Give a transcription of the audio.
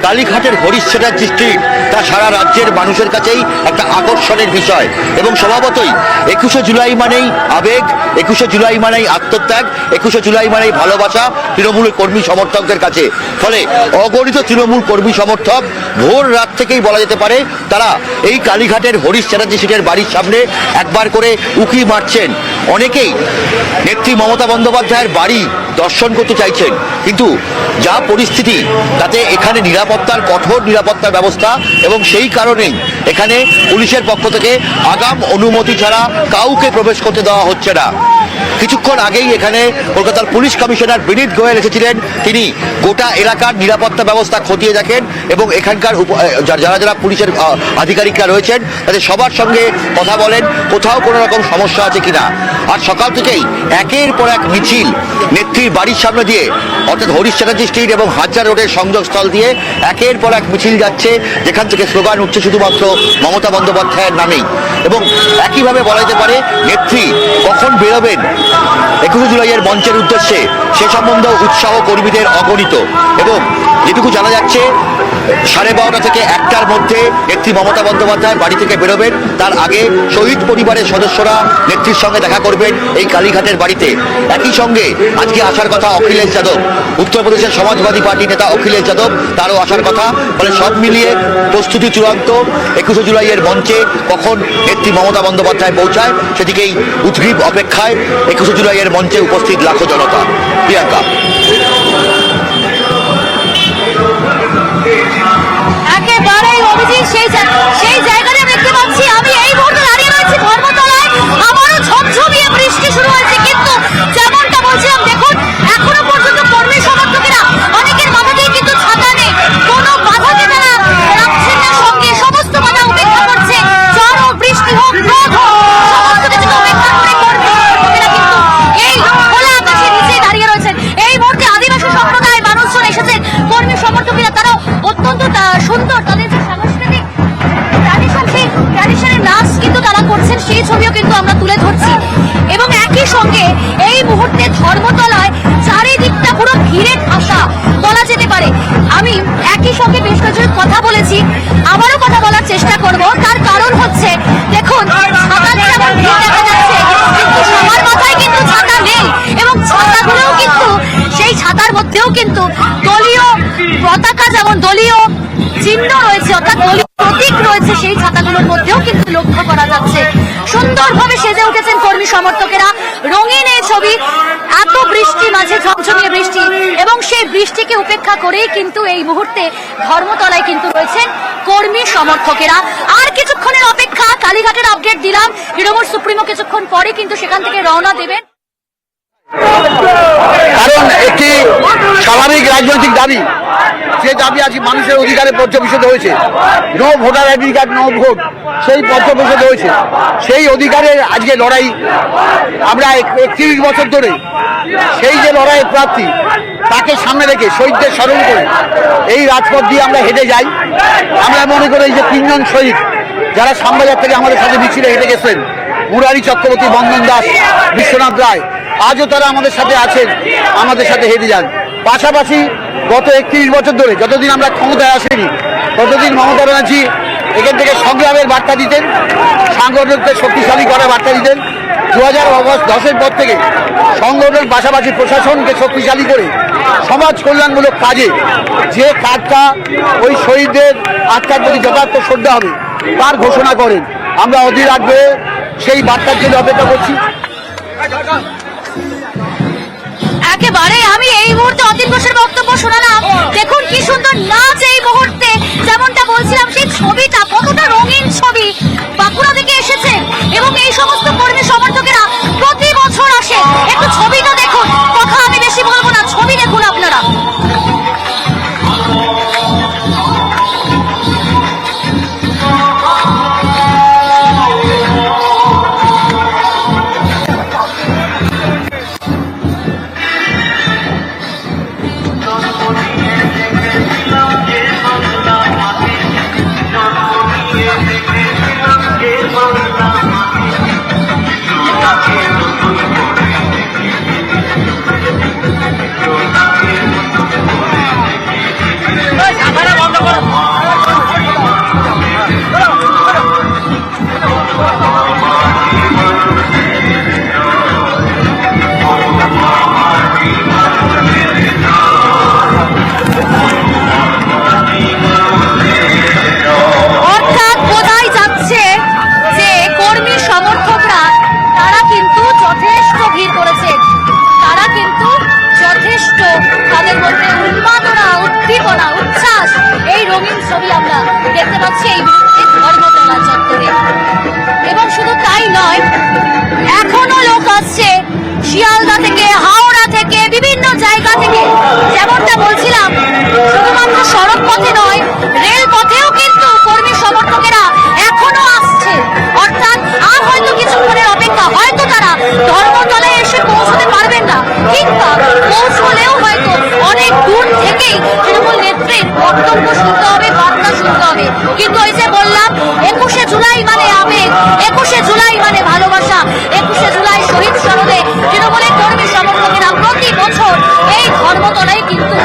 কালীঘাটের হরিশ চ্যাটার্জি স্ট্রিট তা সারা রাজ্যের মানুষের কাছেই একটা আকর্ষণের বিষয় এবং স্বভাবতই 21শে জুলাই মানেই আবেগ, 21শে জুলাই মানেই আত্মত্যাগ, 21শে জুলাই মানেই ভালোবাসা তৃণমূলের কর্মী সমর্থকদের কাছে। ফলে অগণিত তৃণমূল কর্মী সমর্থক ভোর রাত থেকেই বলা যেতে পারে তারা এই কালীঘাটের হরিশ চ্যাটার্জি স্ট্রিটের বাড়ির সামনে একবার করে উকি মারছেন। অনেকেই নেত্রী মমতা বন্দ্যোপাধ্যায়ের বাড়ি দর্শন করতে চাইছেন, কিন্তু যা পরিস্থিতি তাতে এখানে নিরাপত্তার কঠোর নিরাপত্তা ব্যবস্থা এবং সেই কারণেই এখানে পুলিশের পক্ষ থেকে আগাম অনুমতি ছাড়া কাউকে প্রবেশ করতে দেওয়া হচ্ছে না। কিছুক্ষণ আগেই এখানে কলকাতার পুলিশ কমিশনার বিনীত গোয়েল এসেছিলেন। তিনি গোটা এলাকার নিরাপত্তা ব্যবস্থা খতিয়ে দেখেন এবং এখানকার যারা যারা পুলিশের আধিকারিকরা রয়েছেন তাদের সবার সঙ্গে কথা বলেন কোথাও কোনো রকম সমস্যা আছে কিনা। আর সকাল থেকেই একের পর এক মিছিল নেত্রীর বাড়ির সামনে দিয়ে অর্থাৎ হরিশ চ্যাটার্জি স্ট্রিট এবং হাজার রোডের সংযোগস্থল দিয়ে একের পর এক মিছিল যাচ্ছে, যেখান থেকে স্লোগান উঠছে শুধুমাত্র মমতা বন্দ্যোপাধ্যায়ের নামেই। এবং একইভাবে বলা যেতে পারে নেত্রী কখন বেরোবেন 21শে জুলাইয়ের মঞ্চের উদ্দেশ্যে সে সম্বন্ধে উৎসাহ কর্মীদের অগণিত। এবং যেটুকু জানা যাচ্ছে 12:30 থেকে 1টার মধ্যে নেত্রী মমতা বন্দ্যোপাধ্যায় বাড়ি থেকে বেরোবেন। তার আগে শহীদ পরিবারের সদস্যরা নেত্রীর সঙ্গে দেখা করবেন এই কালীঘাটের বাড়িতে। একই সঙ্গে আজকে আসার কথা অখিলেশ যাদব, উত্তরপ্রদেশের সমাজবাদী পার্টি নেতা অখিলেশ যাদব, তারও আসার কথা। ফলে সব মিলিয়ে প্রস্তুতি চূড়ান্ত। 21শে জুলাইয়ের মঞ্চে কখন নেত্রী মমতা বন্দ্যোপাধ্যায় পৌঁছায় সেদিকেই উদ্গ্রীব অপেক্ষায় 21শে জুলাইয়ের মঞ্চে উপস্থিত লাখো জনতা। প্রিয়াঙ্কা। একেবারেই অভিজিৎ সেই জায়গাটা দেখতে পাচ্ছি আমি এই মুহূর্তে দাঁড়িয়ে রয়েছি ধর্মতলায়। আবারও ঝমঝমিয়ে বৃষ্টি শুরু হয়েছে, কিন্তু যেমনটা বলছিলাম দেখুন এখনো পর্যন্ত কর্মী সমর্থকেরা অনেকের মাথাতেই কিন্তু ছাতা নেই, কোনো বাধাকে তারা রাখছেন না সঙ্গে, সমস্ত বাধা উপেক্ষা করছে। ঝড় হোক, বৃষ্টি হোক, রোদ হোক, সমস্ত কিছুকে উপেক্ষা করে কর্মী সমর্থকেরা কিন্তু এই খোলা আকাশের নিচে দাঁড়িয়ে রয়েছেন। এই মুহূর্তে আদিবাসী সম্প্রদায়ের মানুষজন এসেছেন, কর্মী সমর্থকেরা তারাও অত্যন্ত সুন্দর তাদের যে সাংস্কৃতিক ট্র্যাডিশনের নাচ কিন্তু তারা করছেন, সেই ছবিও কিন্তু আমরা তুলে ধরছি। এবং একই সঙ্গে এই মুহূর্তে ধর্মতলায় চারিদিকটা পুরো ঘিরে ঠাসা বলা যেতে পারে। আমি একই সঙ্গে বেশ কয়েকজনের কথা বলেছি, আবারও কথা বলার চেষ্টা করব। তার কারণ হচ্ছে দেখুন ছাতা যেমন ভিড় দেখা যাচ্ছে, কিন্তু সবার মাথায় কিন্তু ছাতা নেই এবং ছাতাগুলোও কিন্তু সেই ছাতার মধ্যেও কিন্তু দলীয় পতাকা যেমন দলীয় চিহ্ন রয়েছে অর্থাৎ দলীয় প্রতীক রয়েছে, সেই ছাতাগুলোর মধ্যেও কিন্তু লক্ষ্য করা যাচ্ছে। সুন্দরভাবে সেজে উঠেছেন কর্মী সমর্থকেরা, রঙিন এই ছবি। এত বৃষ্টি মাঝে ঝমঝমিয়ে বৃষ্টি এবং সেই বৃষ্টিকে উপেক্ষা করেই কিন্তু এই মুহূর্তে ধর্মতলায় কিন্তু রয়েছেন কর্মী সমর্থকেরা। আর কিছুক্ষণের অপেক্ষা, কালীঘাটের আপডেট দিলাম, তৃণমূল সুপ্রিমো কিছুক্ষণ পরে কিন্তু সেখান থেকে রওনা দেবেন। কারণ একটি স্বাভাবিক রাজনৈতিক দাবি, যে দাবি আজ মানুষের অধিকারে পর্যবেসিত হয়েছে, no voter ID card no vote, সেই পর্যবেসিত হয়েছে। সেই অধিকারের আজকে লড়াই আমরা 31 বছর ধরে, সেই যে লড়াইয়ের প্রার্থী তাকে সামনে রেখে শহীদদের স্মরণ করে এই রাজপথ দিয়ে আমরা হেঁটে যাই। আমরা মনে করি এই যে 3 জন শহীদ যারা শ্যামবাজার থেকে আমাদের সাথে মিছিলে হেঁটে গেছেন, মুরারি চক্রবর্তী, বন্দন দাস, বিশ্বনাথ রায়, আজও তারা আমাদের সাথে আছেন, আমাদের সাথে হেঁটে যান। পাশাপাশি গত 31 বছর ধরে যতদিন আমরা ক্ষমতায় আসেনি ততদিন মমতা ব্যানার্জি এখান থেকে সংগ্রামের বার্তা দিতেন, সংগঠনকে শক্তিশালী করার বার্তা দিতেন। 2010-এর পর থেকে সংগঠন পাশাপাশি প্রশাসনকে শক্তিশালী করে সমাজ কল্যাণমূলক কাজে যে কাজটা ওই শহীদদের আত্মার প্রতি যথার্থ শ্রদ্ধা হবে তার ঘোষণা করেন। আমরা অধীর আগ্রহে সেই বার্তার জন্য অপেক্ষা করছি। একেবারে আমি এই মুহূর্তে অতীন ঘোষের বক্তব্য শোনালাম। দেখুন কি সুন্দর নাচ এই মুহূর্তে, যেমনটা বলছিলাম সেই ছবিটা কতটা রঙিন ছবি। বাঁকুড়া থেকে এসেছেন এবং এই সমস্ত কর্মী সমর্থকেরা প্রতি বছর আসে। একটু ছবিটা দেখুন, কথা আমি বেশি বলবো না, ছবি দেখুন আপনারা। এবং শুধু তাই নয়, এখনো লোক আসছে শিয়ালদা থেকে, হাওড়া থেকে, বিভিন্ন জায়গা থেকে। যেমনটা বলছিলাম, শুধুমাত্র সড়ক পথে নয়, রেল পথেও কিন্তু কর্মী সমর্থকেরা এখনো আসছে। অর্থাৎ আর হয়তো কিছুক্ষণের অপেক্ষা, হয়তো তারা ধর্মতলায় এসে পৌঁছতে পারবেন না, কিংবা পৌঁছলেও হয়তো অনেক দূর থেকেই তৃণমূল নেত্রীর বক্তব্য শুনতে হবে, বার্তা শুনতে হবে। কিন্তু ওই যে বললাম, 21শে জুলাই মানে আবেগ, 21শে জুলাই মানে ভালোবাসা, 21শে জুলাই শহীদ স্মরণে তৃণমূলের কর্মী সমর্থকেরা প্রতি বছর এই ধর্মতলায় কিন্তু